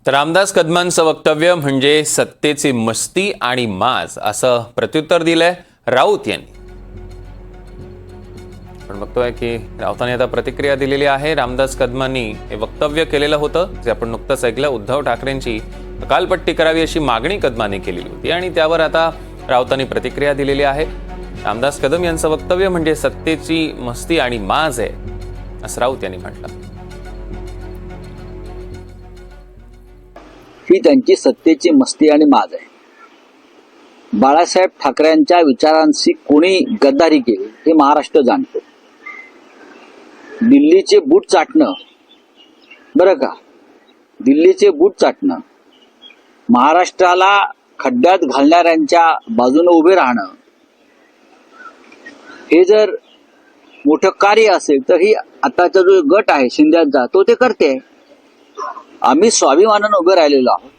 तर रामदास कदमांचं वक्तव्य म्हणजे सत्तेची मस्ती आणि माज असं प्रत्युत्तर दिलंय राऊत यांनी. आपण बघतोय की राऊतांनी आता प्रतिक्रिया दिलेली आहे. रामदास कदमांनी हे वक्तव्य केलेलं होतं जे आपण नुकतंच ऐकलं. उद्धव ठाकरेंची अकालपट्टी करावी अशी मागणी कदमांनी केलेली होती आणि त्यावर आता राऊतांनी प्रतिक्रिया दिलेली आहे. रामदास कदम यांचं वक्तव्य म्हणजे सत्तेची मस्ती आणि माज आहे असं राऊत यांनी म्हटलं. ही त्यांची सत्तेची मस्ती आणि माज आहे. बाळासाहेब ठाकरेंच्या विचारांशी कोणी गद्दारी केली हे महाराष्ट्र जाणतो. दिल्लीचे बूट चाटणं, बरं का, दिल्लीचे बूट चाटणं, महाराष्ट्राला खड्ड्यात घालणाऱ्यांच्या बाजूने उभे राहणं, हे जर मोठं कार्य असेल तर ही आताचा जो गट आहे शिंद्यांचा तो ते करते. आम्ही स्वाभिमानानं उभे राहिलेलो आहोत.